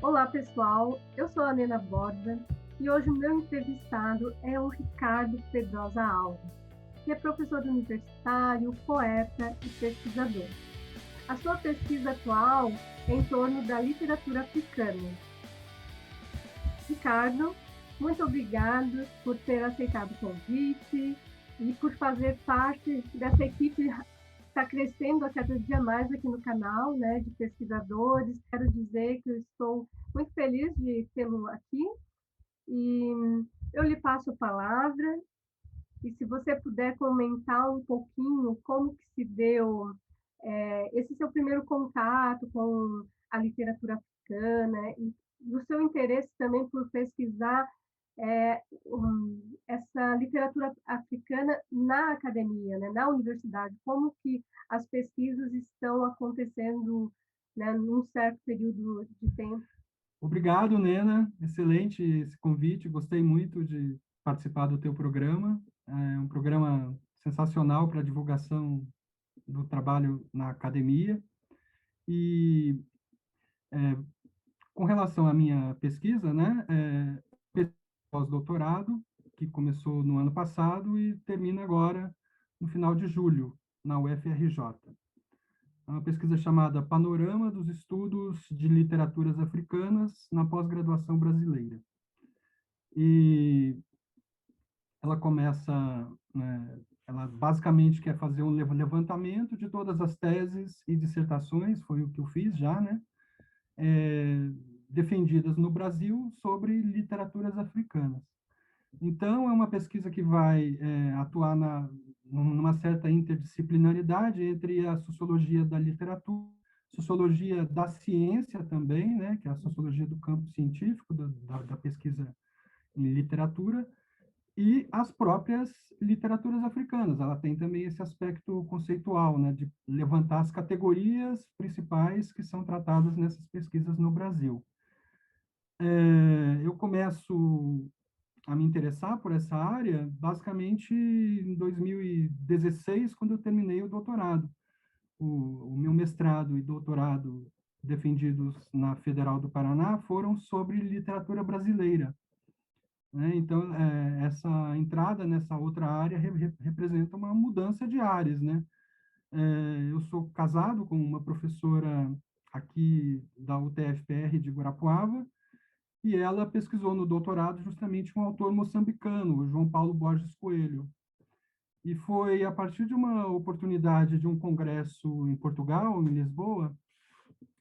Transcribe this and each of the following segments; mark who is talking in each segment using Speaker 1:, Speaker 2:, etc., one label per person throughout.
Speaker 1: Olá, pessoal. Eu sou a Nena Borda e hoje o meu entrevistado é o Ricardo Pedrosa Alves, que é professor universitário, poeta e pesquisador. A sua pesquisa atual é em torno da literatura africana. Ricardo, muito obrigado por ter aceitado o convite e por fazer parte dessa equipe que está crescendo a cada dia mais aqui no canal, né, de pesquisadores. Quero dizer que eu estou muito feliz de tê-lo aqui e eu lhe passo a palavra. E se você puder comentar um pouquinho como que se deu esse seu primeiro contato com a literatura africana e do seu interesse também por pesquisar essa literatura africana na academia, né, na universidade, como que as pesquisas estão acontecendo, né, num certo período de tempo.
Speaker 2: Obrigado, Nena. Excelente esse convite. Gostei muito de participar do teu programa. É um programa sensacional para a divulgação do trabalho na academia. E com relação à minha pesquisa, né, pós-doutorado, que começou no ano passado e termina agora no final de julho, na UFRJ. É uma pesquisa chamada Panorama dos Estudos de Literaturas Africanas na Pós-Graduação Brasileira. E ela começa, né, ela basicamente quer fazer um levantamento de todas as teses e dissertações, foi o que eu fiz já, né, defendidas no Brasil sobre literaturas africanas. Então, é uma pesquisa que vai atuar numa certa interdisciplinaridade entre a sociologia da literatura, sociologia da ciência também, né, que é a sociologia do campo científico, da pesquisa em literatura, e as próprias literaturas africanas. Ela tem também esse aspecto conceitual, né, de levantar as categorias principais que são tratadas nessas pesquisas no Brasil. Eu começo a me interessar por essa área basicamente em 2016, quando eu terminei o doutorado. O meu mestrado e doutorado defendidos na Federal do Paraná foram sobre literatura brasileira, né? Então, essa entrada nessa outra área representa uma mudança de áreas, né? Eu sou casado com uma professora aqui da UTFPR de Guarapuava, e ela pesquisou no doutorado justamente um autor moçambicano, o João Paulo Borges Coelho. E foi a partir de uma oportunidade de um congresso em Portugal, em Lisboa,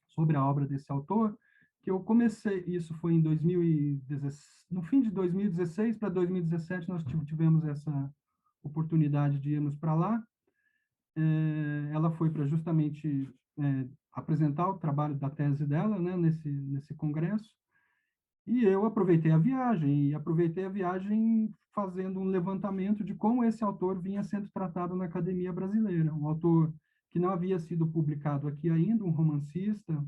Speaker 2: sobre a obra desse autor, que eu comecei, isso foi em 2016, no fim de 2016 para 2017, nós tivemos essa oportunidade de irmos para lá. Ela foi para justamente apresentar o trabalho da tese dela, né, nesse congresso, e eu aproveitei a viagem fazendo um levantamento de como esse autor vinha sendo tratado na academia brasileira, um autor que não havia sido publicado aqui ainda, um romancista,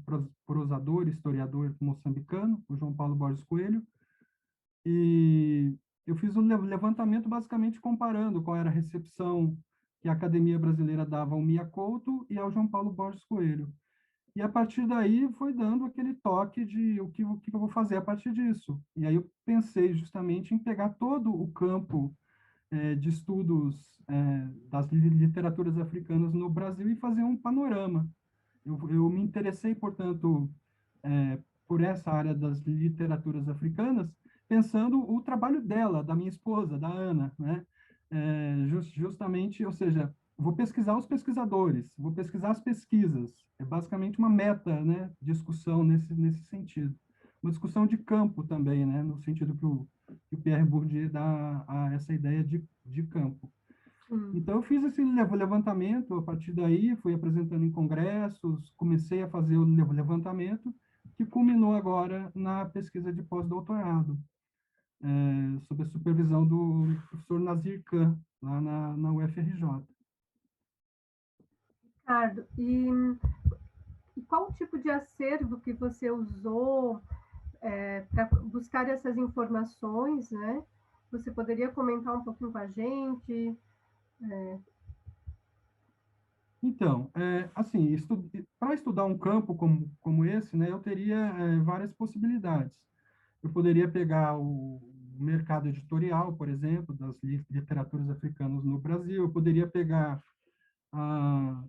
Speaker 2: prosador, historiador moçambicano, o João Paulo Borges Coelho, e eu fiz um levantamento basicamente comparando qual era a recepção que a academia brasileira dava ao Mia Couto e ao João Paulo Borges Coelho. E a partir daí foi dando aquele toque de o que eu vou fazer a partir disso. E aí eu pensei justamente em pegar todo o campo de estudos das literaturas africanas no Brasil e fazer um panorama. Eu me interessei, portanto, por essa área das literaturas africanas, pensando o trabalho dela, da minha esposa, da Ana, né? Justamente, ou seja, vou pesquisar os pesquisadores, vou pesquisar as pesquisas. É basicamente uma meta, né, discussão nesse sentido. Uma discussão de campo também, né, no sentido que o Pierre Bourdieu dá a essa ideia de campo. Então, eu fiz esse levantamento, a partir daí, fui apresentando em congressos, comecei a fazer o levantamento, que culminou agora na pesquisa de pós-doutorado, sob a supervisão do professor Nazir Khan, lá na UFRJ.
Speaker 1: Ricardo, e qual o tipo de acervo que você usou para buscar essas informações, né? Você poderia comentar um pouquinho com a gente?
Speaker 2: Então, assim, para estudar um campo como esse, né, eu teria várias possibilidades. Eu poderia pegar o mercado editorial, por exemplo, das literaturas africanas no Brasil, eu poderia pegar ah,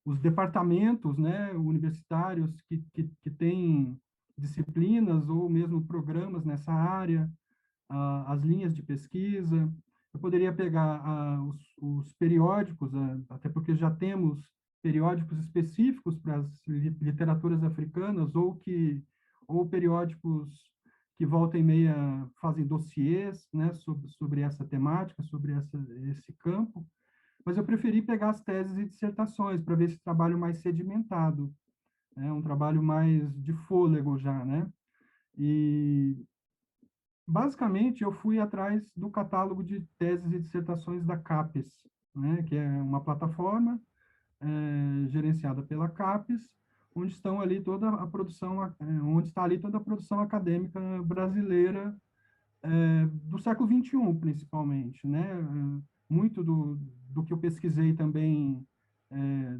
Speaker 2: os departamentos, né, universitários que têm disciplinas ou mesmo programas nessa área, as linhas de pesquisa. Eu poderia pegar os periódicos, até porque já temos periódicos específicos para as literaturas africanas, ou periódicos que volta e meia fazem dossiês, né, sobre essa temática, sobre esse campo. Mas eu preferi pegar as teses e dissertações para ver esse trabalho mais sedimentado, né, um trabalho mais de fôlego já, né? E basicamente, eu fui atrás do catálogo de teses e dissertações da CAPES, né, que é uma plataforma gerenciada pela CAPES, onde estão ali toda a produção, onde está ali toda a produção acadêmica brasileira do século XXI, principalmente, né? Muito do que eu pesquisei também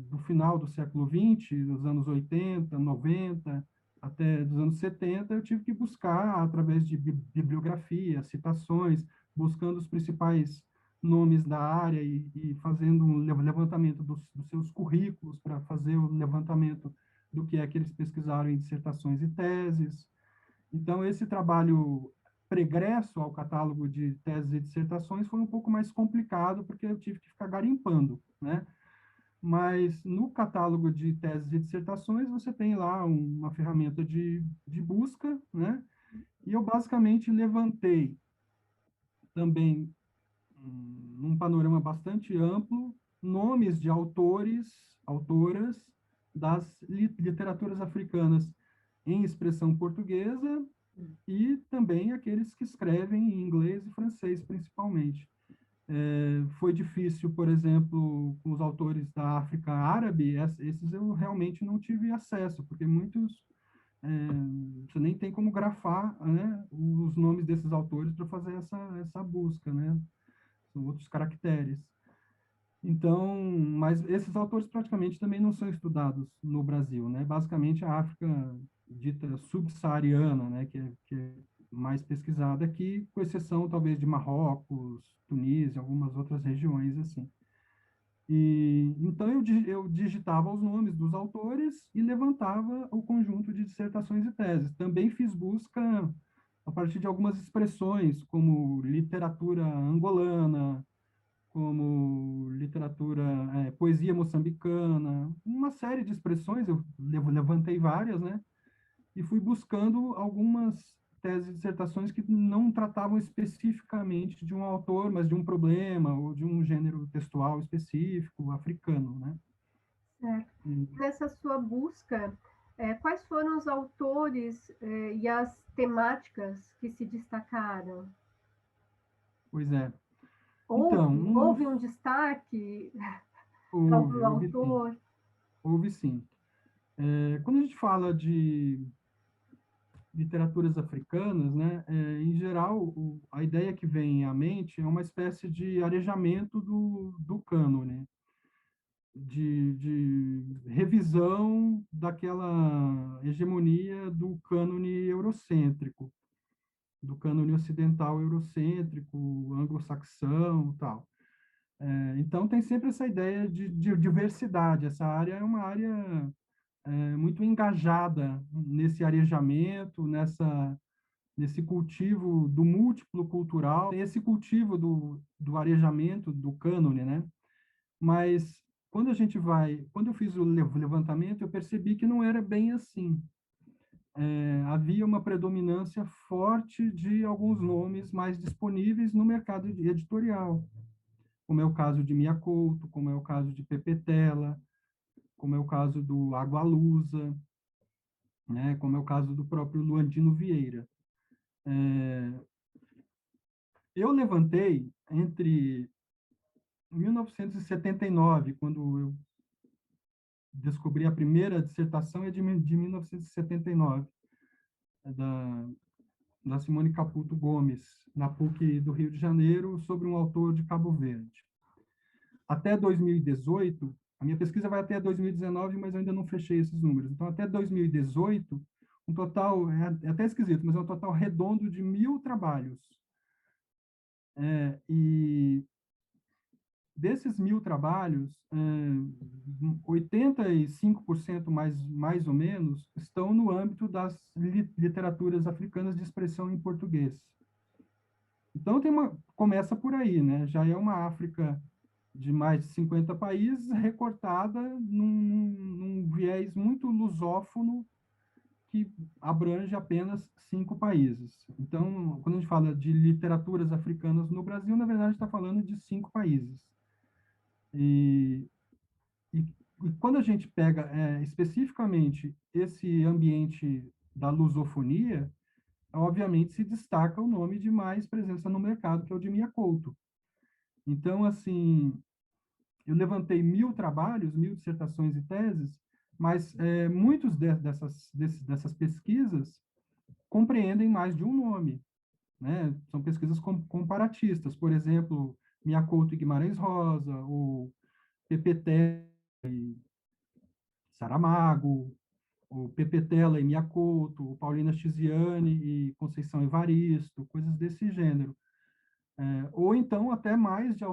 Speaker 2: do final do século XX, dos anos 80, 90, até dos anos 70, eu tive que buscar através de bibliografia, citações, buscando os principais nomes da área e fazendo um levantamento dos seus currículos para fazer o levantamento do que é que eles pesquisaram em dissertações e teses. Então, esse trabalho pregresso ao catálogo de teses e dissertações foi um pouco mais complicado, porque eu tive que ficar garimpando, né? Mas no catálogo de teses e dissertações, você tem lá uma ferramenta de busca, né? E eu basicamente levantei também, num panorama bastante amplo, nomes de autoras das literaturas africanas em expressão portuguesa e também aqueles que escrevem em inglês e francês, principalmente. Foi difícil, por exemplo, com os autores da África Árabe, esses eu realmente não tive acesso, porque muitos é, você nem tem como grafar, né, os nomes desses autores para fazer essa busca, né? São outros caracteres. Então, mas esses autores praticamente também não são estudados no Brasil, né? Basicamente a África dita subsaariana, né, que é mais pesquisada aqui, com exceção talvez de Marrocos, Tunísia, algumas outras regiões assim. E então eu digitava os nomes dos autores e levantava o conjunto de dissertações e teses. Também fiz busca a partir de algumas expressões, como literatura angolana, como literatura, poesia moçambicana, uma série de expressões, eu levantei várias, né? E fui buscando algumas teses e dissertações que não tratavam especificamente de um autor, mas de um problema ou de um gênero textual específico, africano, né?
Speaker 1: Certo.
Speaker 2: E,
Speaker 1: Nessa sua busca, quais foram os autores e as temáticas que se destacaram?
Speaker 2: pois é. Então,
Speaker 1: Houve um destaque para algum
Speaker 2: houve sim,
Speaker 1: autor?
Speaker 2: houve sim. Quando a gente fala de literaturas africanas, né, em geral, a ideia que vem à mente é uma espécie de arejamento do cânone, de revisão daquela hegemonia do cânone eurocêntrico, do cânone ocidental eurocêntrico, anglo-saxão, tal. Então, tem sempre essa ideia de diversidade. Essa área é uma área muito engajada nesse arejamento, nesse cultivo do múltiplo cultural, esse cultivo do arejamento do cânone, né? Mas quando eu fiz o levantamento, eu percebi que não era bem assim. Havia uma predominância forte de alguns nomes mais disponíveis no mercado editorial, como é o caso de Mia Couto, como é o caso de Pepe Tela, como é o caso do Agualusa, né, como é o caso do próprio Luandino Vieira. Eu levantei entre 1979, quando eu descobri a primeira dissertação, é de 1979, da Simone Caputo Gomes, na PUC do Rio de Janeiro, sobre um autor de Cabo Verde. Até 2018, a minha pesquisa vai até 2019, mas eu ainda não fechei esses números. Então, até 2018, um total, é até esquisito, mas é um total redondo de 1.000 trabalhos. E desses 1.000 trabalhos, 85% mais ou menos estão no âmbito das literaturas africanas de expressão em português. Então, começa por aí, né? Já é uma África de mais de 50 países, recortada num viés muito lusófono, que abrange apenas 5 países. Então, quando a gente fala de literaturas africanas no Brasil, na verdade está falando de 5 países. E, e, e quando a gente pega especificamente esse ambiente da lusofonia, obviamente se destaca o nome de mais presença no mercado, que é o de Mia Couto. Então, assim, eu levantei 1.000 trabalhos, 1.000 dissertações e teses, mas muitos dessas pesquisas compreendem mais de um nome, né? São pesquisas comparatistas, por exemplo, Mia Couto e Guimarães Rosa, ou PPT e Saramago, o Pepetela e Mia Couto, o Paulina Chiziane e Conceição Evaristo, coisas desse gênero. Ou então até mais de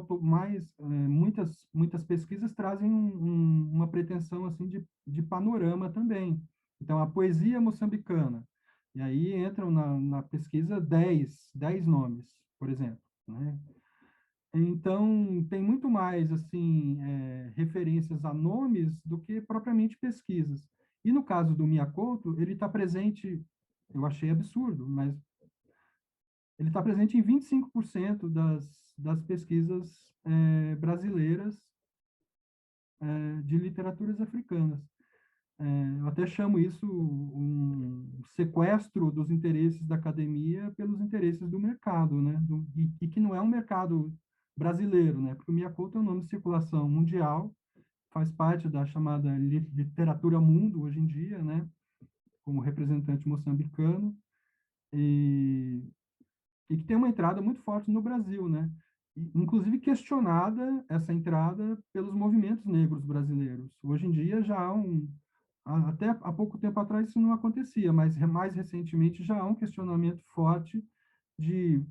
Speaker 2: muitas pesquisas trazem uma pretensão assim de panorama também. Então a poesia moçambicana, e aí entram na pesquisa 10 nomes, por exemplo, né? Então tem muito mais assim referências a nomes do que propriamente pesquisas. E no caso do Miyakoto, ele está presente, eu achei absurdo, mas ele está presente em 25% das pesquisas brasileiras de literaturas africanas. Eu até chamo isso um sequestro dos interesses da academia pelos interesses do mercado, né? E que não é um mercado brasileiro, né? Porque o Miyakoto é um nome de circulação mundial, faz parte da chamada literatura mundo hoje em dia, né? Como representante moçambicano. E que tem uma entrada muito forte no Brasil, né? Inclusive questionada essa entrada pelos movimentos negros brasileiros. Hoje em dia já há até há pouco tempo atrás isso não acontecia, mas mais recentemente já há um questionamento forte de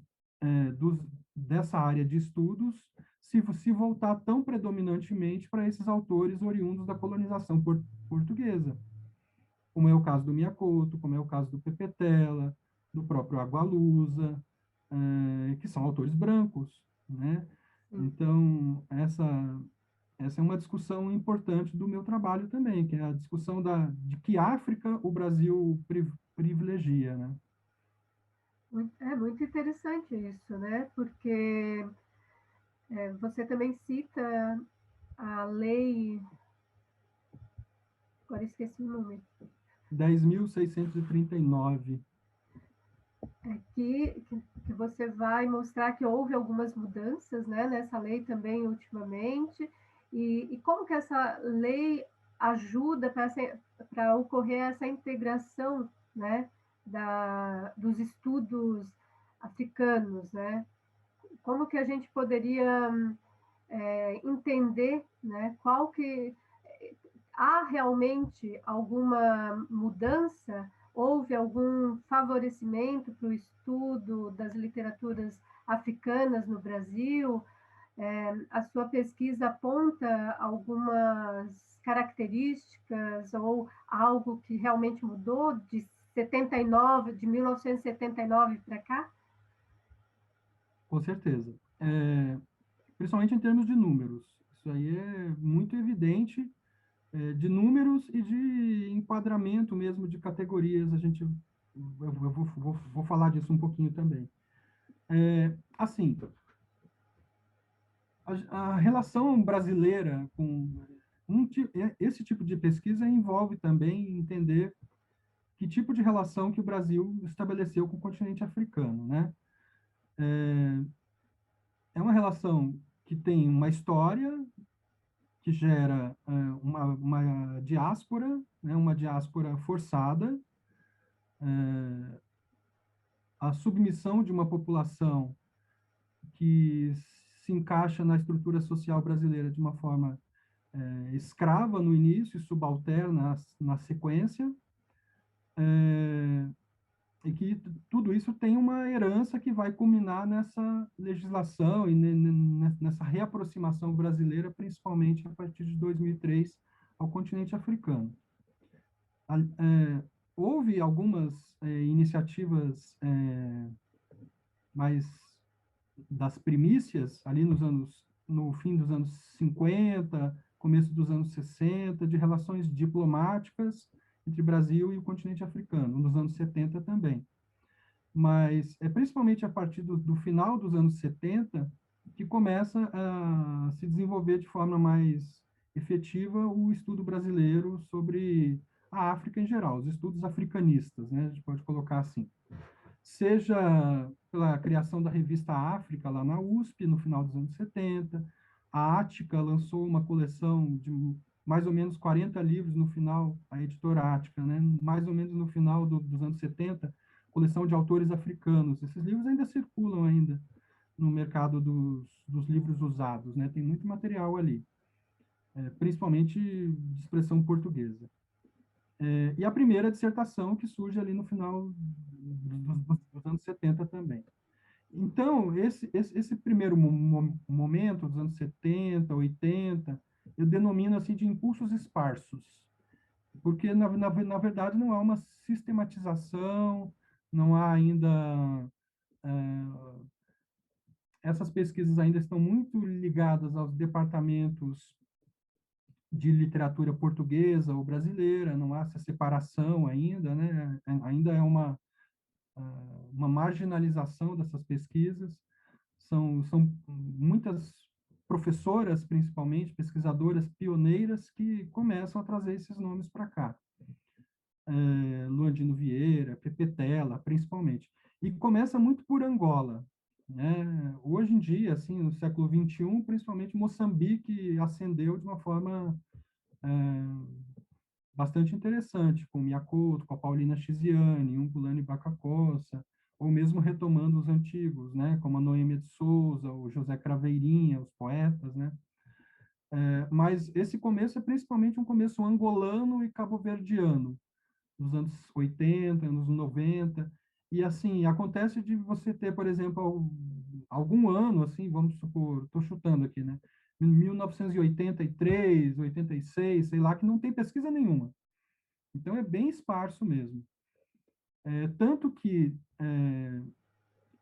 Speaker 2: dessa área de estudos se voltar tão predominantemente para esses autores oriundos da colonização portuguesa, como é o caso do Miyakoto, como é o caso do Pepetela, do próprio Agualusa, que são autores brancos, né? Então, essa é uma discussão importante do meu trabalho também, que é a discussão de que África o Brasil privilegia, né?
Speaker 1: É muito interessante isso, né? Porque você também cita a lei, agora esqueci o nome,
Speaker 2: 10.639.
Speaker 1: Que você vai mostrar que houve algumas mudanças, né, nessa lei também ultimamente, e como que essa lei ajuda para ocorrer essa integração, né, dos estudos africanos, né? Como que a gente poderia entender, né, qual que há realmente alguma mudança? Houve algum favorecimento para o estudo das literaturas africanas no Brasil? A sua pesquisa aponta algumas características ou algo que realmente mudou de 1979 para cá?
Speaker 2: Com certeza. Principalmente em termos de números. Isso aí é muito evidente, de números e de enquadramento mesmo de categorias. Eu vou falar disso um pouquinho também. Assim, a relação brasileira com esse tipo de pesquisa envolve também entender que tipo de relação que o Brasil estabeleceu com o continente africano, né? É uma relação que tem uma história, que gera uma diáspora, né, uma diáspora forçada, a submissão de uma população que se encaixa na estrutura social brasileira de uma forma escrava no início e subalterna na sequência, e que tudo isso tem uma herança que vai culminar nessa legislação e nessa reaproximação brasileira, principalmente a partir de 2003, ao continente africano. Houve algumas iniciativas mais das primícias, ali no fim dos anos 50, começo dos anos 60, de relações diplomáticas entre Brasil e o continente africano, nos anos 70 também. Mas é principalmente a partir do final dos anos 70 que começa a se desenvolver de forma mais efetiva o estudo brasileiro sobre a África em geral, os estudos africanistas, né? A gente pode colocar assim. Seja pela criação da revista África, lá na USP, no final dos anos 70, a Ática lançou uma coleção de mais ou menos 40 livros no final, a editora Ática, né? Mais ou menos no final dos anos 70, coleção de autores africanos. Esses livros ainda circulam ainda no mercado dos livros usados, né? Tem muito material ali, principalmente de expressão portuguesa. E a primeira dissertação que surge ali no final dos anos 70 também. Então, esse primeiro momento, dos anos 70, 80, eu denomino assim de impulsos esparsos, porque, na verdade, não há uma sistematização, não há ainda... essas pesquisas ainda estão muito ligadas aos departamentos de literatura portuguesa ou brasileira, não há essa separação ainda, né? Ainda é uma marginalização dessas pesquisas. São muitas professoras, principalmente, pesquisadoras pioneiras, que começam a trazer esses nomes para cá. Luandino Vieira, Pepe Tela, principalmente. E começa muito por Angola, né? Hoje em dia, assim, no século XXI, principalmente Moçambique ascendeu de uma forma bastante interessante, com Miyakoto, com a Paulina Chiziane, Ungulane Bacacossa, ou mesmo retomando os antigos, né, como a Noêmia de Souza, o José Craveirinha, os poetas, né? Mas esse começo é principalmente um começo angolano e cabo-verdiano, nos anos 80, anos 90, e assim, acontece de você ter, por exemplo, algum ano, assim, vamos supor, estou chutando aqui, né? 1983, 86, sei lá, que não tem pesquisa nenhuma. Então, é bem esparso mesmo. Tanto que,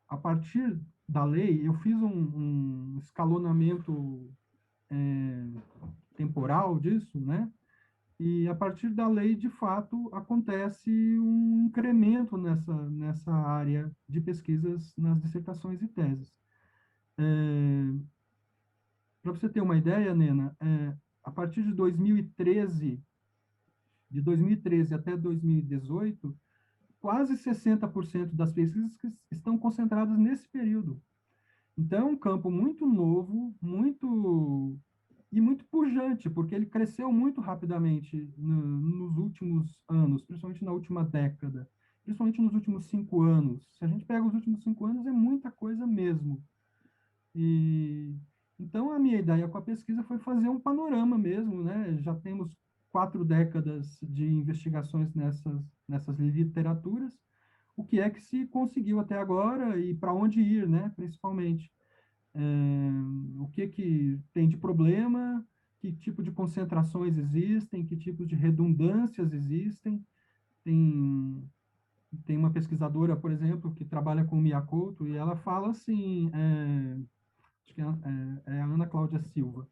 Speaker 2: a partir da lei, eu fiz um escalonamento temporal disso, né? E a partir da lei, de fato, acontece um incremento nessa área de pesquisas nas dissertações e teses. Para você ter uma ideia, Nena, a partir de 2013, de 2013 até 2018, quase 60% das pesquisas estão concentradas nesse período. Então, é um campo muito novo, muito pujante, porque ele cresceu muito rapidamente nos últimos anos, principalmente na última década, principalmente nos últimos 5 anos. Se a gente pega os últimos 5 anos, é muita coisa mesmo. E então a minha ideia com a pesquisa foi fazer um panorama mesmo, né? Já temos 4 décadas de investigações nessas literaturas. O que é que se conseguiu até agora e para onde ir, né? Principalmente. O que tem de problema, que tipo de concentrações existem, que tipo de redundâncias existem. Tem uma pesquisadora, por exemplo, que trabalha com Miyakoto, e ela fala assim, acho que é a Ana Cláudia Silva,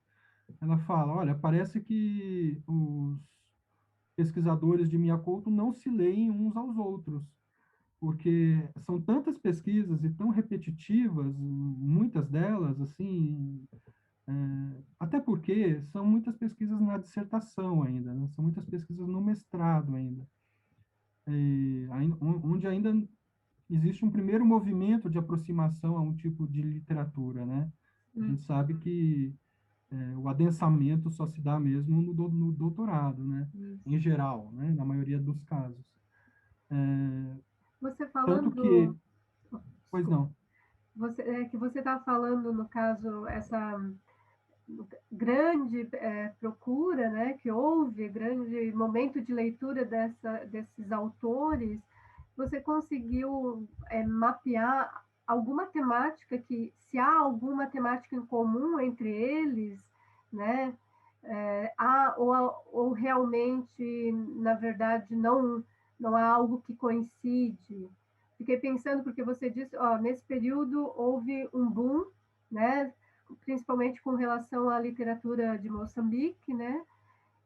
Speaker 2: ela fala, olha, parece que os pesquisadores de Miyakoto não se leem uns aos outros, porque são tantas pesquisas e tão repetitivas, muitas delas, assim, até porque são muitas pesquisas na dissertação ainda, né? São muitas pesquisas no mestrado ainda, onde ainda existe um primeiro movimento de aproximação a um tipo de literatura, né? A gente sabe que o adensamento só se dá mesmo no doutorado, né? Em geral, né? Na maioria dos casos.
Speaker 1: Você
Speaker 2: Tanto que...
Speaker 1: falando,
Speaker 2: Pois
Speaker 1: desculpa,
Speaker 2: não.
Speaker 1: que você está falando, no caso, essa grande procura, né, que houve, grande momento de leitura desses autores, você conseguiu mapear alguma temática que, se há alguma temática em comum entre eles, né, ou realmente, na verdade, não há algo que coincide. Fiquei pensando, porque você disse, nesse período houve um boom, né, principalmente com relação à literatura de Moçambique, né,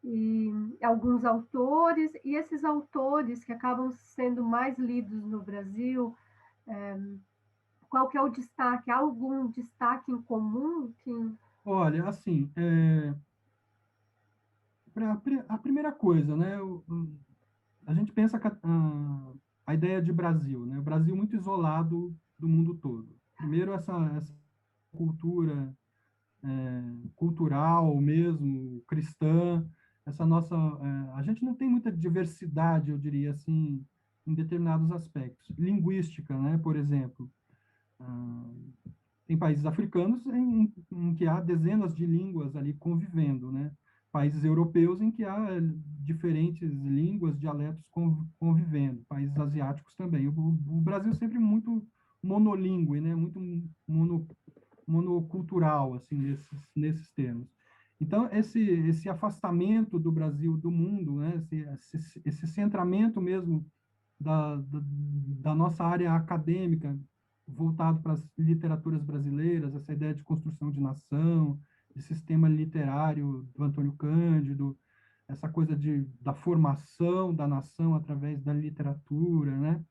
Speaker 1: e alguns autores, e esses autores que acabam sendo mais lidos no Brasil, qual que é o destaque? Há algum destaque em comum?
Speaker 2: Olha, assim, a primeira coisa, né, a gente pensa que a ideia de Brasil, né, o Brasil muito isolado do mundo todo. Primeiro, essa cultura cultural mesmo, cristã, essa nossa, a gente não tem muita diversidade, eu diria assim, em determinados aspectos. Linguística, né, por exemplo, ah, tem países africanos em que há dezenas de línguas ali convivendo, né? Países europeus em que há diferentes línguas, dialetos convivendo. Países asiáticos também. O Brasil sempre muito monolíngue, né? Muito monocultural, assim, nesses termos. Então, esse afastamento do Brasil do mundo, né? Esse centramento mesmo da nossa área acadêmica, voltado para as literaturas brasileiras, essa ideia de construção de nação, de sistema literário do Antônio Cândido, essa coisa da formação da nação através da literatura, né?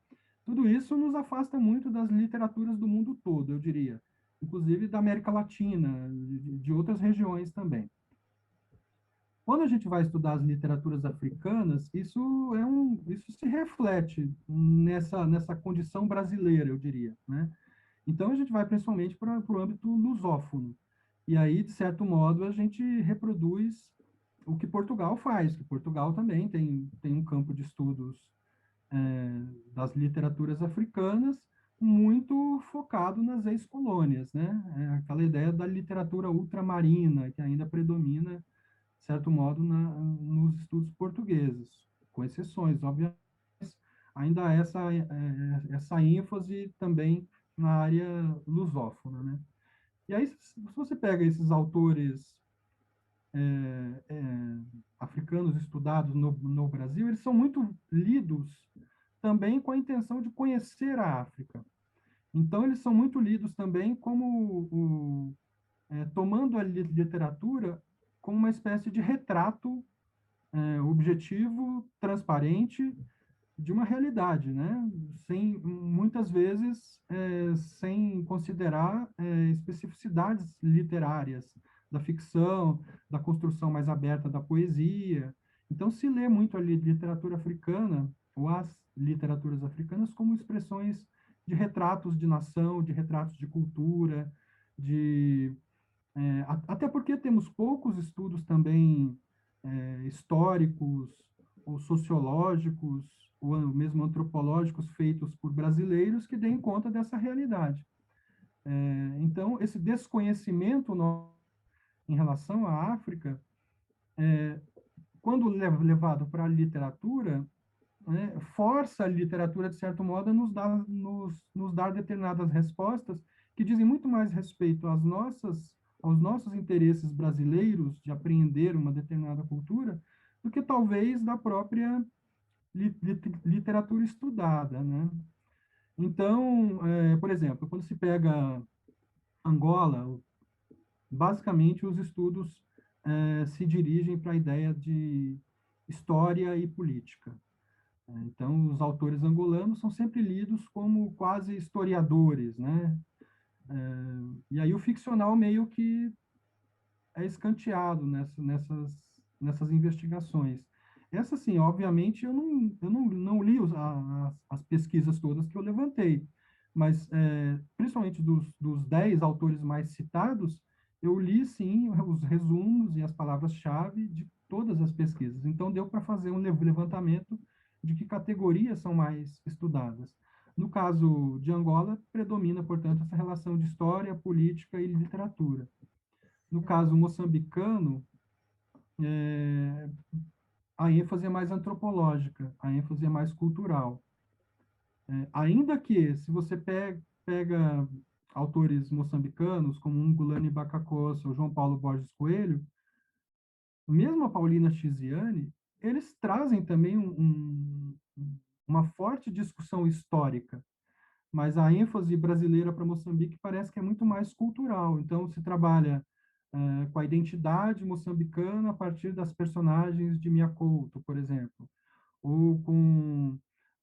Speaker 2: Tudo isso nos afasta muito das literaturas do mundo todo, eu diria, inclusive da América Latina, de outras regiões também. Quando a gente vai estudar as literaturas africanas, isso se reflete nessa condição brasileira, eu diria, né? Então, a gente vai principalmente para o âmbito lusófono. E aí, de certo modo, a gente reproduz o que Portugal faz, que Portugal também tem um campo de estudos das literaturas africanas muito focado nas ex-colônias, né? Aquela ideia da literatura ultramarina, que ainda predomina, de certo modo, nos estudos portugueses, com exceções, obviamente, ainda há essa ênfase também na área lusófona, né? E aí, se você pega esses autores africanos estudados no Brasil, eles são muito lidos também com a intenção de conhecer a África. Então, eles são muito lidos também como tomando a literatura como uma espécie de retrato objetivo, transparente de uma realidade, né? Sem muitas vezes sem considerar especificidades literárias da ficção, da construção mais aberta da poesia. Então se lê muito a literatura africana ou as literaturas africanas como expressões de retratos de nação, de retratos de cultura, de até porque temos poucos estudos também históricos ou sociológicos ou mesmo antropológicos feitos por brasileiros que deem conta dessa realidade. Então, esse desconhecimento em relação à África, quando levado para a literatura, né, força a literatura, de certo modo, a nos dar determinadas respostas que dizem muito mais respeito aos nossos interesses brasileiros de apreender uma determinada cultura, do que talvez da própria literatura estudada, né? Então, por exemplo, quando se pega Angola, basicamente os estudos se dirigem para a ideia de história e política. Então, os autores angolanos são sempre lidos como quase historiadores, né? E aí o ficcional meio que é escanteado nessas investigações. Essa, sim, obviamente, eu não li as pesquisas todas que eu levantei, mas, principalmente dos 10 autores mais citados, eu li, sim, os resumos e as palavras-chave de todas as pesquisas. Então, deu para fazer um levantamento de que categorias são mais estudadas. No caso de Angola, predomina, portanto, essa relação de história, política e literatura. No caso moçambicano, a ênfase é mais antropológica, a ênfase é mais cultural. Ainda que, se você pega autores moçambicanos, como Ngulani Bacacossa ou João Paulo Borges Coelho, mesmo a Paulina Chiziane, eles trazem também uma forte discussão histórica, mas a ênfase brasileira para Moçambique parece que é muito mais cultural. Então, se trabalha com a identidade moçambicana a partir das personagens de Mia Couto, por exemplo, ou com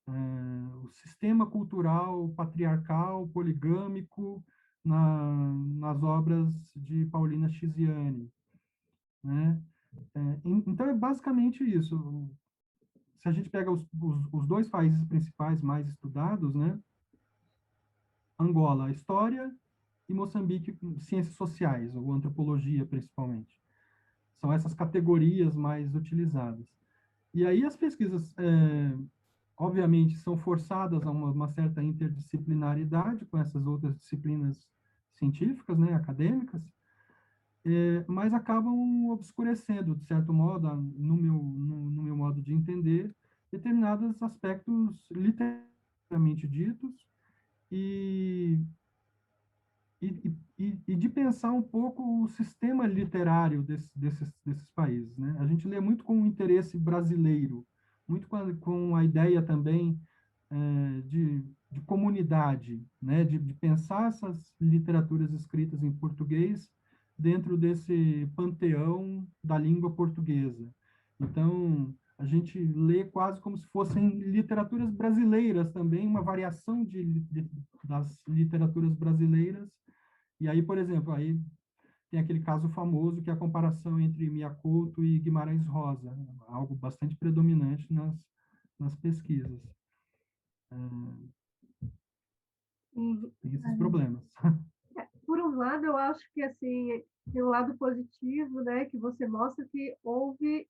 Speaker 2: o sistema cultural patriarcal, poligâmico, nas obras de Paulina Chiziane, né? Então, é basicamente isso. Se a gente pega os dois países principais mais estudados, né? Angola, história, e Moçambique, ciências sociais, ou antropologia, principalmente. São essas categorias mais utilizadas. E aí as pesquisas, obviamente, são forçadas a uma certa interdisciplinaridade com essas outras disciplinas científicas, né, acadêmicas, mas acabam obscurecendo, de certo modo, no meu modo de entender, determinados aspectos literalmente ditos e, e de pensar um pouco o sistema literário desses países, né? A gente lê muito com o interesse brasileiro, muito com a ideia também de comunidade, né? De pensar essas literaturas escritas em português dentro desse panteão da língua portuguesa. Então, a gente lê quase como se fossem literaturas brasileiras também, uma variação das literaturas brasileiras. E aí, por exemplo, aí tem aquele caso famoso que é a comparação entre Mia Couto e Guimarães Rosa, algo bastante predominante nas pesquisas.
Speaker 1: E,
Speaker 2: Tem esses problemas.
Speaker 1: por um lado, eu acho que assim tem um lado positivo, né, que você mostra que houve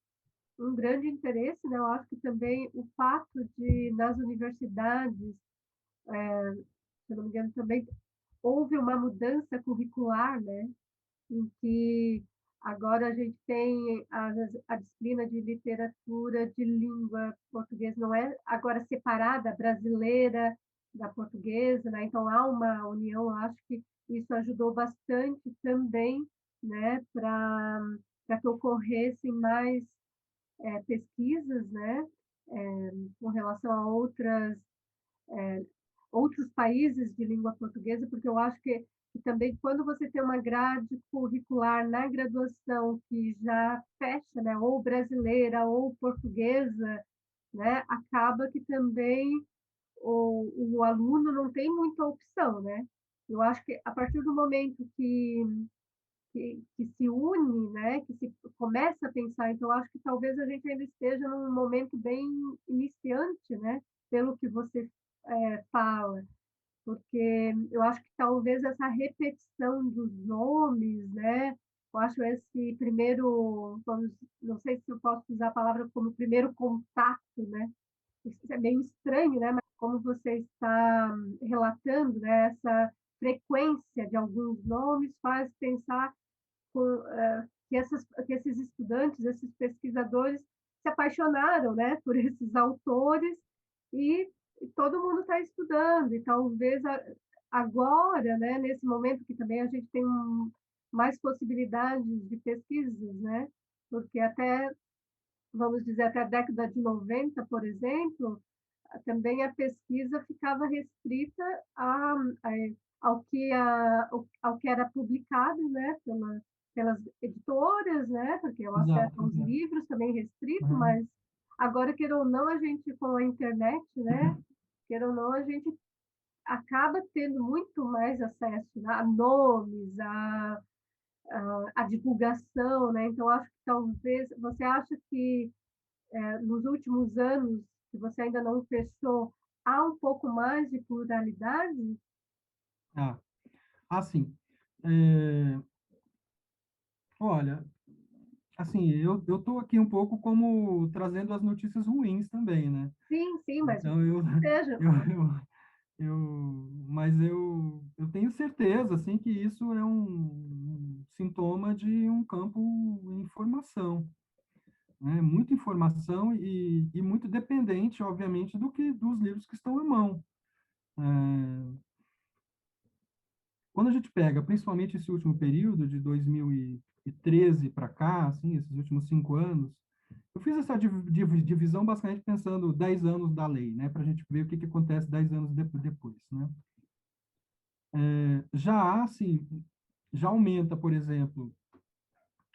Speaker 1: um grande interesse, né? Eu acho que também o fato de nas universidades, se não me engano, também houve uma mudança curricular, né? Em que agora a gente tem a disciplina de literatura de língua portuguesa, não é agora separada, brasileira da portuguesa, né? Então há uma união, eu acho que isso ajudou bastante também, né, para que ocorressem mais pesquisas, né, com relação a outros países de língua portuguesa, porque eu acho que também quando você tem uma grade curricular na graduação que já fecha, né, ou brasileira ou portuguesa, né, acaba que também o aluno não tem muita opção, né? Eu acho que a partir do momento que se une, né, que se começa a pensar, então acho que talvez a gente ainda esteja num momento bem iniciante, né, pelo que você fala, porque eu acho que talvez essa repetição dos nomes, né? Eu acho esse primeiro, vamos, não sei se eu posso usar a palavra como primeiro contato, né? Isso é meio estranho, né? Mas como você está relatando, né? Essa frequência de alguns nomes faz pensar que esses estudantes, esses pesquisadores se apaixonaram, né? Por esses autores e todo mundo está estudando, e talvez agora, né, nesse momento que também a gente tem mais possibilidades de pesquisas, né, porque até, vamos dizer, até a década de 90, por exemplo, também a pesquisa ficava restrita a, ao que era publicado, né, pelas editoras, né, porque o acesso
Speaker 2: Exato,
Speaker 1: aos
Speaker 2: exato.
Speaker 1: livros também é restrito,
Speaker 2: Uhum.
Speaker 1: mas agora, queira ou não, a gente, com a internet, né, queira ou não, a gente acaba tendo muito mais acesso, né, a nomes, a divulgação, né, então acho que talvez, você acha que nos últimos anos, que você ainda não fechou, há um pouco mais de pluralidade?
Speaker 2: Ah, assim, é, olha, assim, eu estou aqui um pouco como trazendo as notícias ruins também, né?
Speaker 1: Sim, sim, mas o
Speaker 2: Então,
Speaker 1: que seja.
Speaker 2: eu, Mas eu tenho certeza, assim, que isso é um sintoma de um campo em formação, né? Muita informação e muito dependente, obviamente, dos livros que estão à mão. É, quando a gente pega, principalmente esse último período, de 2013 para cá, assim, esses últimos 5 anos, eu fiz essa divisão basicamente pensando 10 anos da lei, né, para a gente ver o que, que acontece 10 anos depois, né. Já há, assim, já aumenta, por exemplo,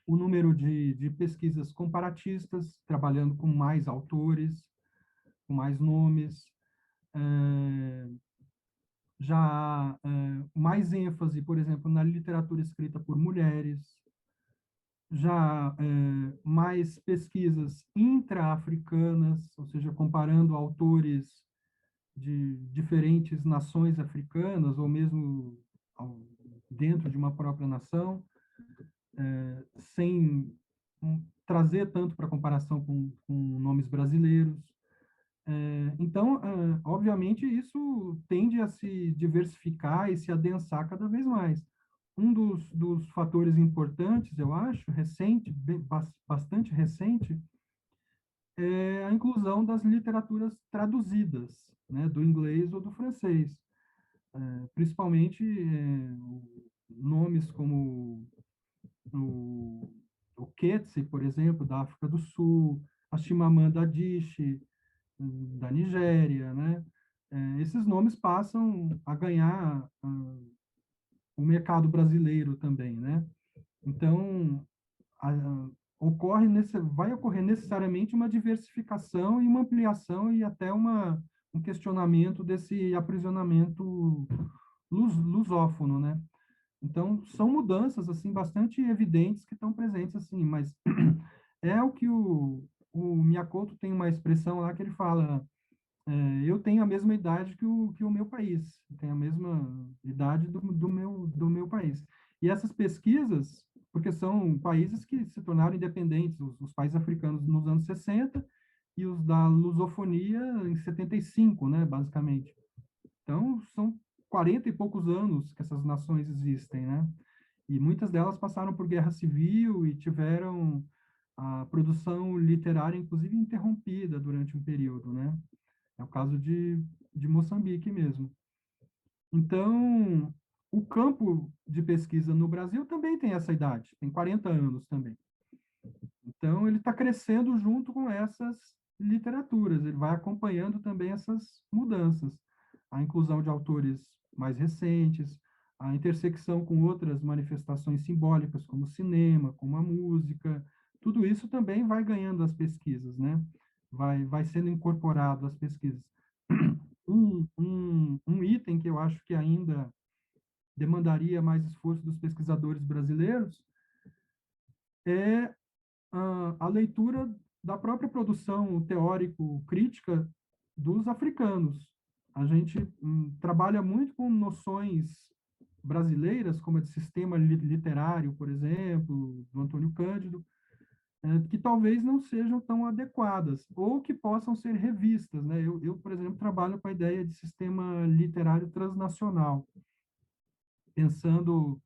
Speaker 2: o número de pesquisas comparatistas, trabalhando com mais autores, com mais nomes, é, já há mais ênfase, por exemplo, na literatura escrita por mulheres, já há mais pesquisas intra-africanas, ou seja, comparando autores de diferentes nações africanas, ou mesmo dentro de uma própria nação, sem trazer tanto para comparação com nomes brasileiros. Então, obviamente, isso tende a se diversificar e se adensar cada vez mais. Um dos fatores importantes, eu acho, recente, bastante recente, é a inclusão das literaturas traduzidas, né, do inglês ou do francês. Principalmente nomes como o, o Coetzee, por exemplo, da África do Sul, a Chimamanda Adichie, da Nigéria, né? Esses nomes passam a ganhar o mercado brasileiro também, né? Então, vai ocorrer necessariamente uma diversificação e uma ampliação e até um questionamento desse aprisionamento lusófono, né? Então, são mudanças, assim, bastante evidentes que estão presentes, assim, mas é o que o Miyakoto tem uma expressão lá que ele fala, eu tenho a mesma idade que o meu país, tenho a mesma idade do meu país. E essas pesquisas, porque são países que se tornaram independentes, os países africanos nos anos 60 e os da lusofonia em 75, né, basicamente. Então, são 40 e poucos anos que essas nações existem, né? E muitas delas passaram por guerra civil e tiveram a produção literária, inclusive, interrompida durante um período, né? É o caso de Moçambique mesmo. Então, o campo de pesquisa no Brasil também tem essa idade, tem 40 anos também. Então, ele está crescendo junto com essas literaturas, ele vai acompanhando também essas mudanças. A inclusão de autores mais recentes, a intersecção com outras manifestações simbólicas, como o cinema, como a música, tudo isso também vai ganhando as pesquisas, né? Vai sendo incorporado às pesquisas. Um item que eu acho que ainda demandaria mais esforço dos pesquisadores brasileiros é a leitura da própria produção teórico-crítica dos africanos. A gente trabalha muito com noções brasileiras, como a de sistema literário, por exemplo, do Antônio Cândido, que talvez não sejam tão adequadas, ou que possam ser revistas, né? Por exemplo, trabalho com a ideia de sistema literário transnacional, pensando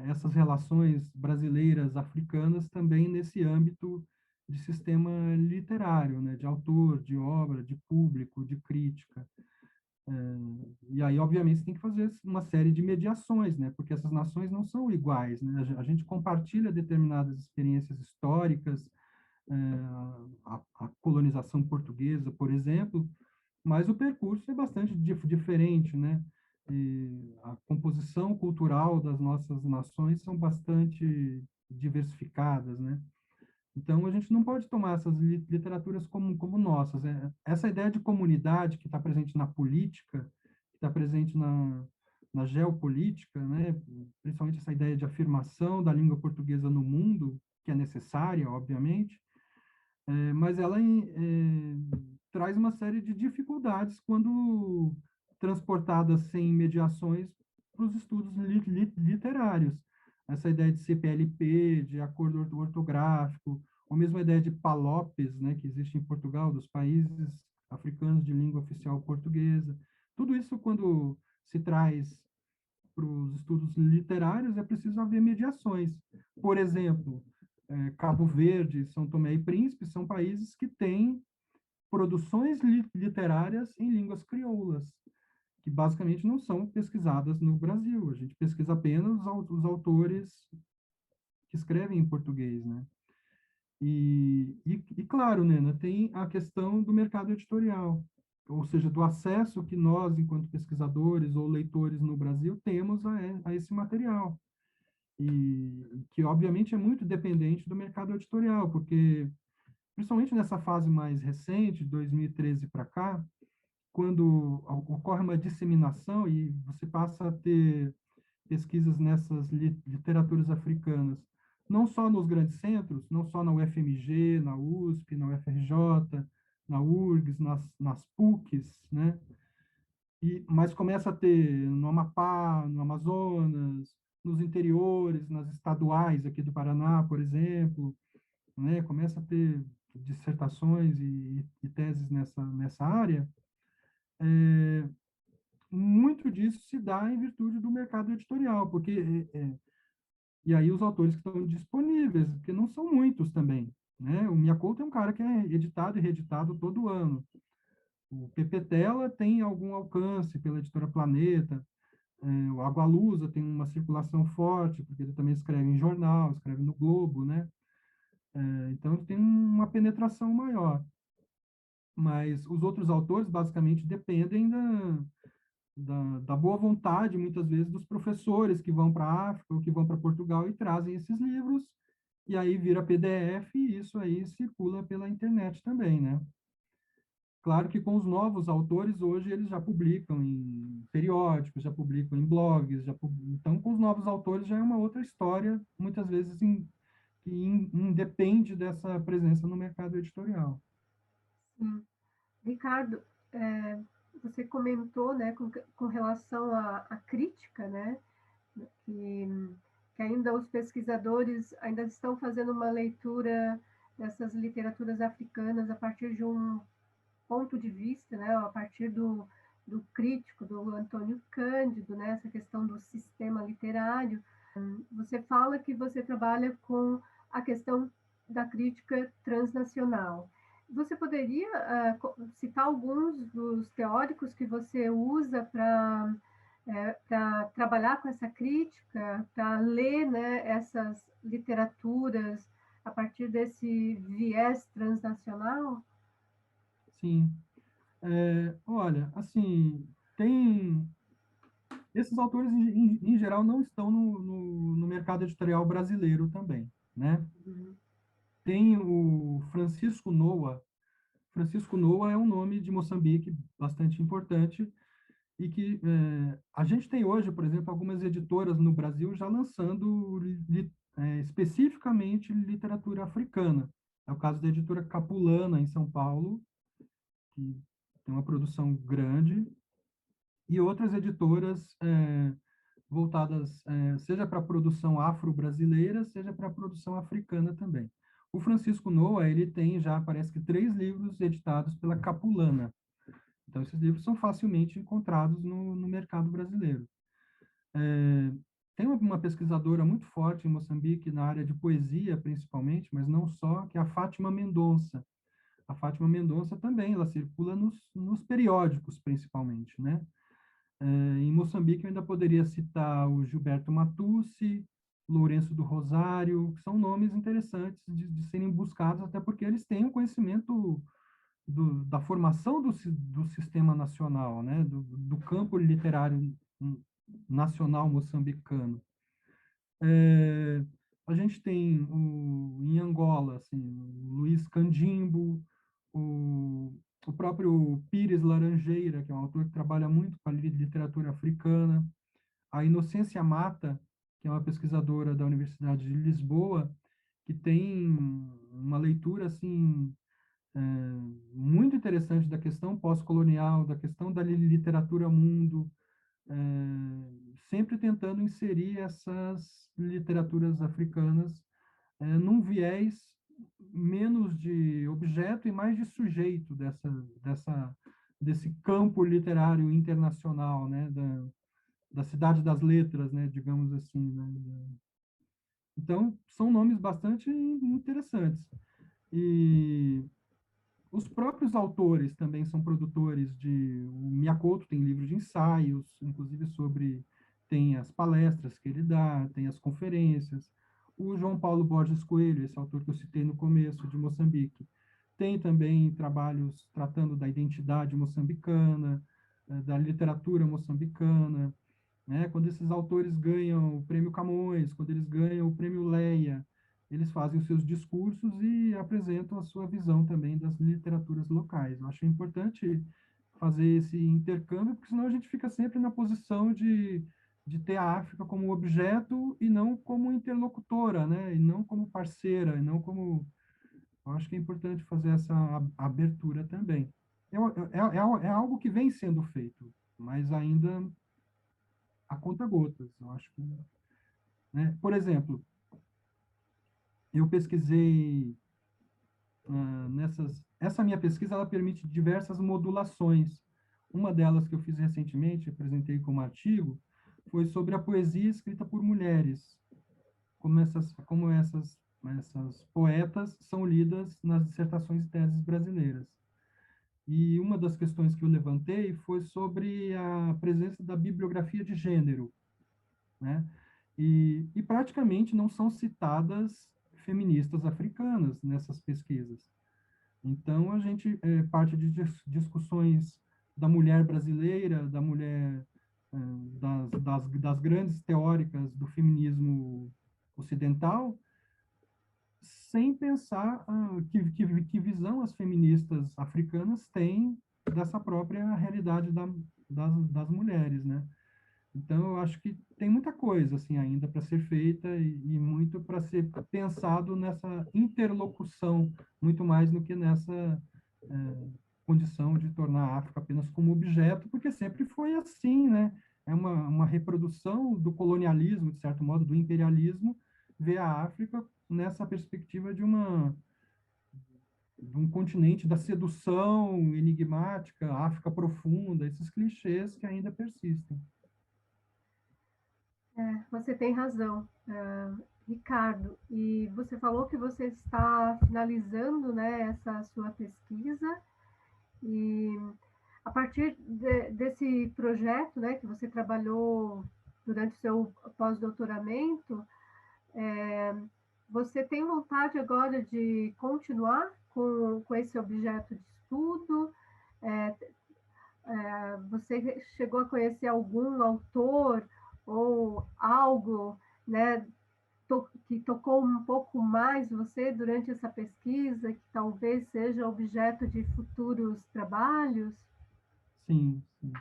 Speaker 2: essas relações brasileiras africanas também nesse âmbito de sistema literário, né, de autor, de obra, de público, de crítica. E aí, obviamente, você tem que fazer uma série de mediações, né, porque essas nações não são iguais, né, a gente compartilha determinadas experiências históricas, a colonização portuguesa, por exemplo, mas o percurso é bastante diferente, né? E a composição cultural das nossas nações são bastante diversificadas, né? Então, a gente não pode tomar essas literaturas como nossas. Essa ideia de comunidade que está presente na política, que está presente na geopolítica, né? Principalmente essa ideia de afirmação da língua portuguesa no mundo, que é necessária, obviamente, mas ela traz uma série de dificuldades quando transportada sem mediações para os estudos literários. Essa ideia de CPLP, de acordo ortográfico, ou mesmo a ideia de PALOPes, né, que existe em Portugal, dos países africanos de língua oficial portuguesa. tudo isso, quando se traz para os estudos literários, é preciso haver mediações. Por exemplo, Cabo Verde, São Tomé e Príncipe são países que têm produções literárias em línguas crioulas, que basicamente não são pesquisadas no Brasil. A gente pesquisa apenas os autores que escrevem em português, né? E claro, Nena, tem a questão do mercado editorial, ou seja, do acesso que nós, enquanto pesquisadores ou leitores no Brasil, temos a esse material. E que, obviamente, é muito dependente do mercado editorial, porque, principalmente nessa fase mais recente, 2013 para cá, quando ocorre uma disseminação e você passa a ter pesquisas nessas literaturas africanas, não só nos grandes centros, não só na UFMG, na USP, na UFRJ, na URGS, nas PUCs, né? Mas começa a ter no Amapá, no Amazonas, nos interiores, nas estaduais aqui do Paraná, por exemplo, né? Começa a ter dissertações e teses nessa área. Muito disso se dá em virtude do mercado editorial, porque e aí os autores que estão disponíveis, porque não são muitos também, né? O Minha Couto é um cara que é editado e reeditado todo ano. O Pepe Tela tem algum alcance pela editora Planeta. O Agualusa tem uma circulação forte, porque ele também escreve em jornal, escreve no Globo, né? Então tem uma penetração maior. Mas os outros autores basicamente dependem da boa vontade, muitas vezes, dos professores que vão para a África ou que vão para Portugal e trazem esses livros, e aí vira PDF, e isso aí circula pela internet também, né? Claro que com os novos autores, hoje eles já publicam em periódicos, já publicam em blogs, então com os novos autores já é uma outra história, muitas vezes que independe dessa presença no mercado editorial.
Speaker 1: Sim. Ricardo, você comentou, né, com relação à crítica, né, que, que ainda os pesquisadores ainda estão fazendo uma leitura dessas literaturas africanas a partir de um ponto de vista, né, a partir do crítico, do Antônio Cândido, né, essa questão do sistema literário. Você fala que você trabalha com a questão da crítica transnacional. Você poderia citar alguns dos teóricos que você usa para trabalhar com essa crítica, para ler, né, essas literaturas a partir desse viés transnacional?
Speaker 2: Sim. Olha, assim, tem esses autores, em geral, não estão no mercado editorial brasileiro também, né?
Speaker 1: Uhum.
Speaker 2: Tem o Francisco Noah. Francisco Noah é um nome de Moçambique bastante importante e que a gente tem hoje, por exemplo, algumas editoras no Brasil já lançando especificamente literatura africana. É o caso da editora Capulana, em São Paulo, que tem uma produção grande, e outras editoras voltadas seja para a produção afro-brasileira, seja para a produção africana também. O Francisco Noah, ele tem já, parece que, 3 livros editados pela Capulana. Então, esses livros são facilmente encontrados no mercado brasileiro. Tem uma pesquisadora muito forte em Moçambique, na área de poesia, principalmente, mas não só, que é a Fátima Mendonça. A Fátima Mendonça também, ela circula nos periódicos, principalmente, né? Em Moçambique, eu ainda poderia citar o Gilberto Matucci, Lourenço do Rosário, que são nomes interessantes de serem buscados, até porque eles têm um conhecimento da formação do sistema nacional, né? do campo literário nacional moçambicano. A gente tem em Angola, assim, o Luiz Candimbo, o próprio Pires Laranjeira, que é um autor que trabalha muito com a literatura africana, a Inocência Mata, que é uma pesquisadora da Universidade de Lisboa, que tem uma leitura assim muito interessante da questão pós-colonial, da questão da literatura mundo, sempre tentando inserir essas literaturas africanas num viés menos de objeto e mais de sujeito desse campo literário internacional, né, da cidade das letras, né, digamos assim, né. Então, são nomes bastante interessantes. E os próprios autores também são produtores de... O Miyakoto tem livros de ensaios, inclusive sobre... Tem as palestras que ele dá, tem as conferências. O João Paulo Borges Coelho, esse autor que eu citei no começo, de Moçambique, tem também trabalhos tratando da identidade moçambicana, da literatura moçambicana, né? Quando esses autores ganham o prêmio Camões, quando eles ganham o prêmio Leia, eles fazem os seus discursos e apresentam a sua visão também das literaturas locais. Eu acho importante fazer esse intercâmbio, porque senão a gente fica sempre na posição de ter a África como objeto e não como interlocutora, né? E não como parceira, e não como... Eu acho que é importante fazer essa abertura também. É algo que vem sendo feito, mas ainda a conta gotas. Eu acho que, né? Por exemplo, eu pesquisei essa minha pesquisa, ela permite diversas modulações. Uma delas que eu fiz recentemente, apresentei como artigo, foi sobre a poesia escrita por mulheres, como essas poetas são lidas nas dissertações e teses brasileiras. E uma das questões que eu levantei foi sobre a presença da bibliografia de gênero, né? E praticamente não são citadas feministas africanas nessas pesquisas. Então, a gente parte de discussões da mulher brasileira, da mulher, das grandes teóricas do feminismo ocidental, sem pensar que visão as feministas africanas têm dessa própria realidade das mulheres, né? Então, eu acho que tem muita coisa assim ainda para ser feita e muito para ser pensado nessa interlocução, muito mais do que nessa condição de tornar a África apenas como objeto, porque sempre foi assim, né? É uma reprodução do colonialismo, de certo modo, do imperialismo, ver a África nessa perspectiva de um continente da sedução enigmática, África profunda, esses clichês que ainda persistem.
Speaker 1: Você tem razão, Ricardo. E você falou que você está finalizando, né, essa sua pesquisa e a partir desse projeto, né, que você trabalhou durante o seu pós-doutoramento, você tem vontade agora de continuar com esse objeto de estudo? É, Você chegou a conhecer algum autor ou algo, né, que tocou um pouco mais você durante essa pesquisa, que talvez seja objeto de futuros trabalhos?
Speaker 2: Sim, sim.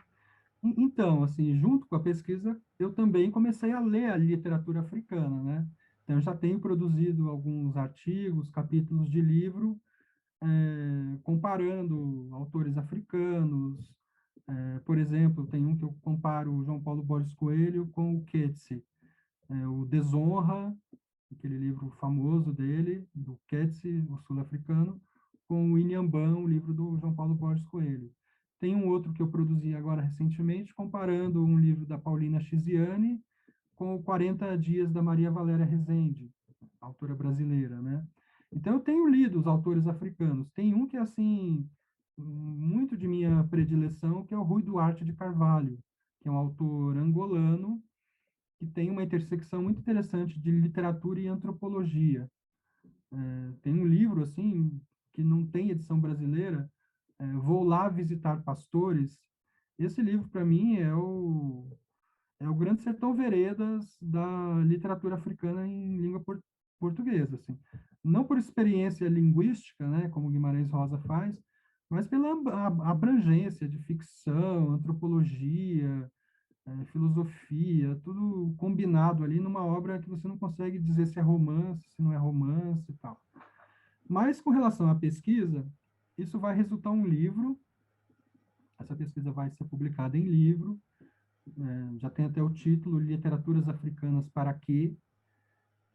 Speaker 2: Então, assim, junto com a pesquisa, eu também comecei a ler a literatura africana, né? Então, eu já tenho produzido alguns artigos, capítulos de livro, comparando autores africanos. Por exemplo, tem um que eu comparo o João Paulo Borges Coelho com o Coetzee, o Desonra, aquele livro famoso dele, do Coetzee, o sul-africano, com o Inhambane, o livro do João Paulo Borges Coelho. Tem um outro que eu produzi agora recentemente, comparando um livro da Paulina Chiziane com o 40 Dias da Maria Valéria Rezende, autora brasileira, né? Então, eu tenho lido os autores africanos. Tem um que é, assim, muito de minha predileção, que é o Rui Duarte de Carvalho, que é um autor angolano que tem uma intersecção muito interessante de literatura e antropologia. Tem um livro, assim, que não tem edição brasileira, Vou Lá Visitar Pastores. Esse livro, para mim, é o Grande Sertão Veredas da literatura africana em língua portuguesa, assim. Não por experiência linguística, né, como Guimarães Rosa faz, mas pela abrangência de ficção, antropologia, filosofia, tudo combinado ali numa obra que você não consegue dizer se é romance, se não é romance e tal. Mas com relação à pesquisa, isso vai resultar um livro, essa pesquisa vai ser publicada em livro, já tem até o título Literaturas Africanas para Quê,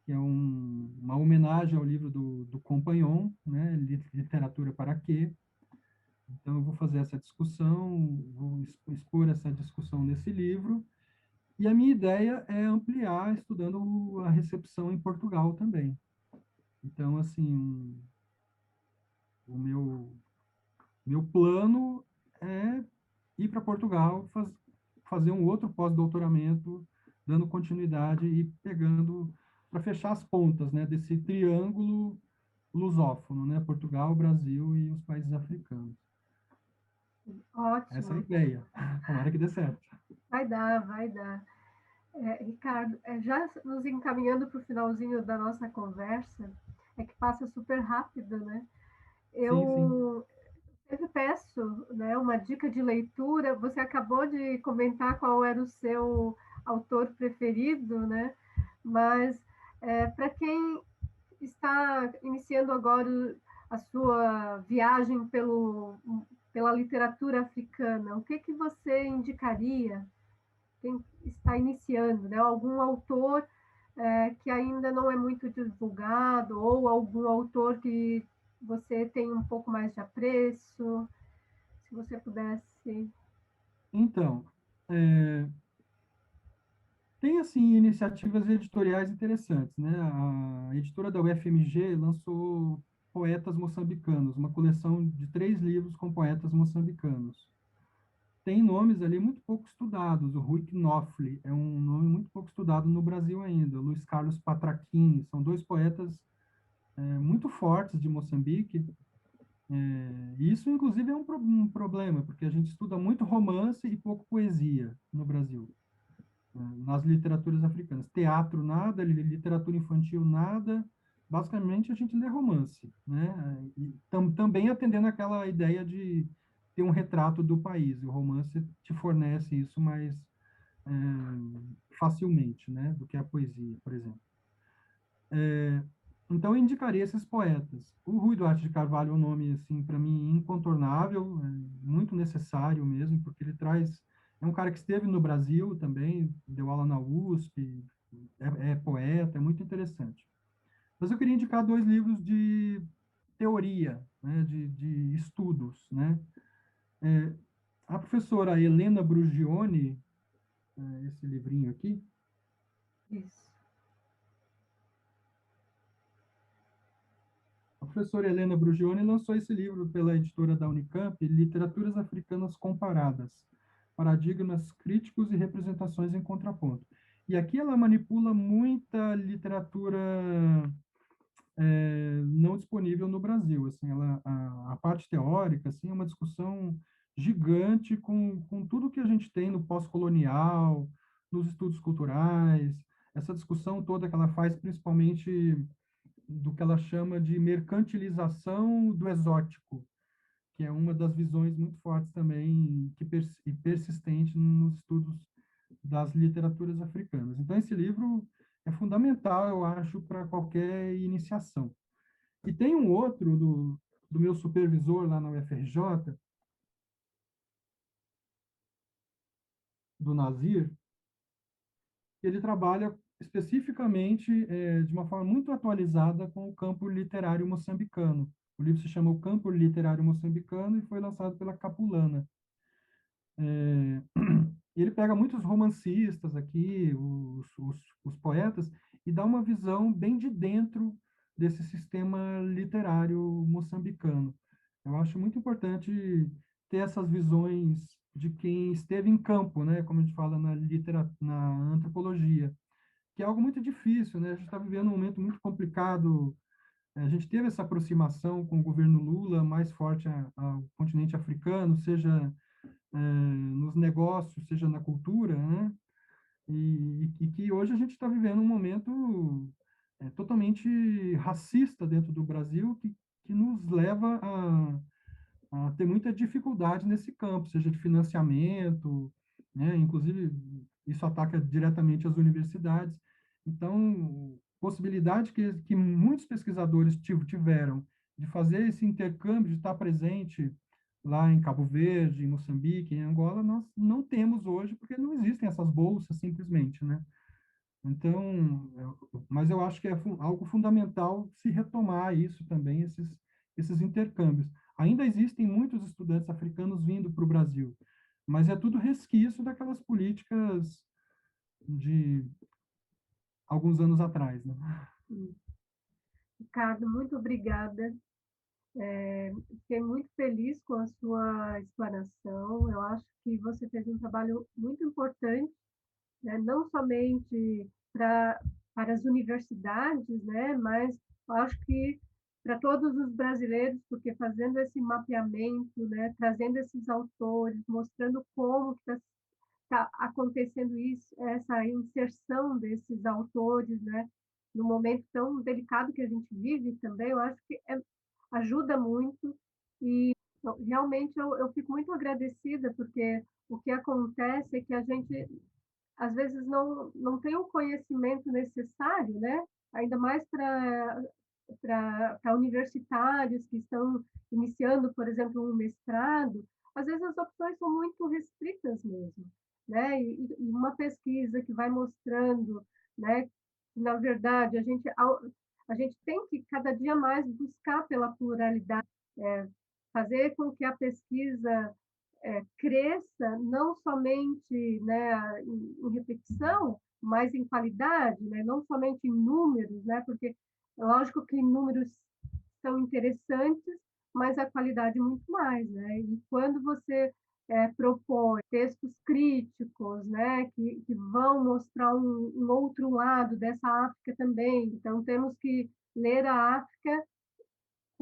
Speaker 2: que é uma homenagem ao livro do Compagnon, né, Literatura para Quê. Então, eu vou fazer essa discussão, vou expor essa discussão nesse livro, e a minha ideia é ampliar estudando a recepção em Portugal também. Então, assim, o meu plano é ir para Portugal, fazer um outro pós-doutoramento, dando continuidade e pegando para fechar as pontas, né, desse triângulo lusófono, né, Portugal, Brasil e os países africanos. Essa é a
Speaker 1: Ótimo.
Speaker 2: ideia. Tomara que dê certo.
Speaker 1: Vai dar, vai dar. Ricardo, já nos encaminhando para o finalzinho da nossa conversa, é que passa super rápido, né?
Speaker 2: Sim, sim.
Speaker 1: Eu sempre peço, né, uma dica de leitura. Você acabou de comentar qual era o seu autor preferido, né? Mas para quem está iniciando agora a sua viagem pela literatura africana, o que que você indicaria? Quem está iniciando, né? Algum autor que ainda não é muito divulgado, ou algum autor que você tem um pouco mais de apreço, se você pudesse.
Speaker 2: Então, é, tem, assim, iniciativas editoriais interessantes, né? A editora da UFMG lançou Poetas Moçambicanos, uma coleção de 3 livros com poetas moçambicanos. Tem nomes ali muito pouco estudados. O Rui Knopfli é um nome muito pouco estudado no Brasil ainda. Luiz Carlos Patraquim, são 2 poetas muito fortes de Moçambique. E isso, inclusive, é um problema, porque a gente estuda muito romance e pouco poesia no Brasil, nas literaturas africanas. Teatro, nada, literatura infantil, nada. Basicamente, a gente lê romance, né? E também atendendo aquela ideia de ter um retrato do país. O romance te fornece isso mais facilmente, né? Do que a poesia, por exemplo. Então, eu indicaria esses poetas. O Rui Duarte de Carvalho é um nome, assim, para mim, incontornável, muito necessário mesmo, porque ele traz... É um cara que esteve no Brasil também, deu aula na USP, é poeta, é muito interessante. Mas eu queria indicar 2 livros de teoria, né, de estudos, né? A professora Helena Brugione, esse livrinho aqui,
Speaker 1: Isso.
Speaker 2: a professora Helena Brugione lançou esse livro pela editora da Unicamp, Literaturas Africanas Comparadas, Paradigmas Críticos e Representações em Contraponto. E aqui ela manipula muita literatura não disponível no Brasil. Assim, a parte teórica assim, é uma discussão gigante com tudo que a gente tem no pós-colonial, nos estudos culturais, essa discussão toda que ela faz, principalmente do que ela chama de mercantilização do exótico, que é uma das visões muito fortes também e persistente nos estudos das literaturas africanas. Então, esse livro é fundamental, eu acho, para qualquer iniciação. E tem um outro do meu supervisor lá na UFRJ, do Nazir, que ele trabalha especificamente de uma forma muito atualizada com o campo literário moçambicano. O livro se chama O Campo Literário Moçambicano e foi lançado pela Capulana. E ele pega muitos romancistas aqui, os poetas, e dá uma visão bem de dentro desse sistema literário moçambicano. Eu acho muito importante ter essas visões de quem esteve em campo, né, como a gente fala na antropologia, que é algo muito difícil, né? A gente está vivendo um momento muito complicado. A gente teve essa aproximação com o governo Lula mais forte ao continente africano, seja nos negócios, seja na cultura, né? E que hoje a gente está vivendo um momento totalmente racista dentro do Brasil, que nos leva a ter muita dificuldade nesse campo, seja de financiamento, né? Inclusive, isso ataca diretamente as universidades. Então, possibilidade que muitos pesquisadores tiveram de fazer esse intercâmbio, de estar presente lá em Cabo Verde, em Moçambique, em Angola, nós não temos hoje, porque não existem essas bolsas simplesmente, né? Então, mas eu acho que é algo fundamental se retomar isso também, esses intercâmbios. Ainda existem muitos estudantes africanos vindo para o Brasil, mas é tudo resquício daquelas políticas de alguns anos atrás, né?
Speaker 1: Sim. Ricardo, muito obrigada. Fiquei muito feliz com a sua explanação. Eu acho que você fez um trabalho muito importante, né? Não somente para as universidades, né? Mas eu acho que para todos os brasileiros, porque fazendo esse mapeamento, né? Trazendo esses autores, mostrando como está acontecendo isso, essa inserção desses autores, né? No momento tão delicado que a gente vive também, eu acho que ajuda muito e realmente eu fico muito agradecida porque o que acontece é que a gente às vezes não tem o conhecimento necessário, né? Ainda mais para universitários que estão iniciando, por exemplo, um mestrado, às vezes as opções são muito restritas mesmo, né? E uma pesquisa que vai mostrando, né, que, na verdade, a gente tem que cada dia mais buscar pela pluralidade, fazer com que a pesquisa cresça não somente, né, em repetição, mas em qualidade, né, não somente em números, né, porque é lógico que números são interessantes, mas a qualidade muito mais, né? E quando você propõe textos críticos, né, que vão mostrar um outro lado dessa África também, então temos que ler a África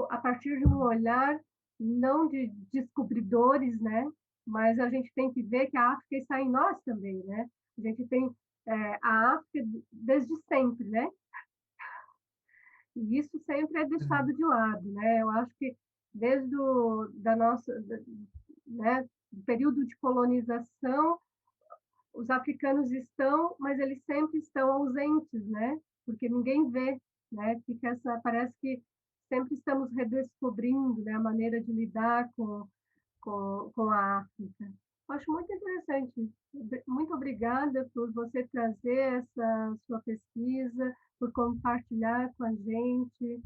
Speaker 1: a partir de um olhar não de descobridores, né? Mas a gente tem que ver que a África está em nós também, né? A gente tem a África desde sempre, né? E isso sempre é deixado de lado, né? Eu acho que desde da nossa, né, do período de colonização, os africanos estão, mas eles sempre estão ausentes, né? Porque ninguém vê, né? Fica parece que sempre estamos redescobrindo, né, a maneira de lidar com a África. Acho muito interessante. Muito obrigada por você trazer essa sua pesquisa, por compartilhar com a gente.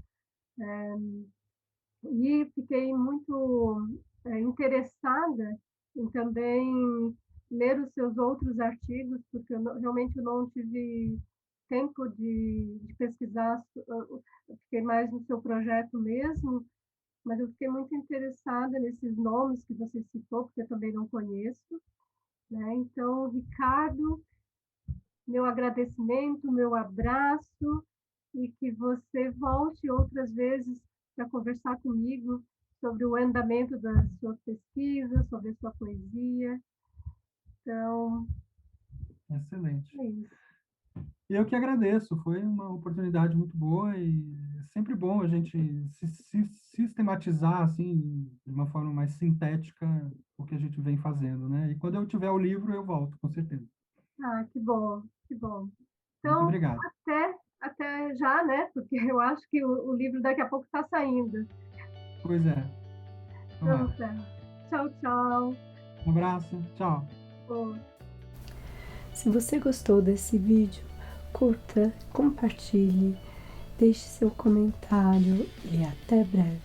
Speaker 1: E fiquei muito interessada em também ler os seus outros artigos, porque realmente eu não tive tempo de pesquisar, eu fiquei mais no seu projeto mesmo, mas eu fiquei muito interessada nesses nomes que você citou, porque eu também não conheço, né? Então, Ricardo, meu agradecimento, meu abraço e que você volte outras vezes para conversar comigo sobre o andamento da sua pesquisa, sobre a sua poesia. Então,
Speaker 2: Excelente.
Speaker 1: é isso.
Speaker 2: Eu que agradeço, foi uma oportunidade muito boa e é sempre bom a gente sistematizar, assim, de uma forma mais sintética, o que a gente vem fazendo, né? E quando eu tiver o livro, eu volto, com certeza.
Speaker 1: Ah, que bom, que bom.
Speaker 2: Muito
Speaker 1: Então,
Speaker 2: obrigado.
Speaker 1: até já, né? Porque eu acho que o livro daqui a pouco está saindo.
Speaker 2: Pois é,
Speaker 1: Então,
Speaker 2: tomara.
Speaker 1: tá. Tchau, tchau.
Speaker 2: Um abraço, tchau.
Speaker 1: Bom.
Speaker 3: Se você gostou desse vídeo, curta, compartilhe, deixe seu comentário e até breve.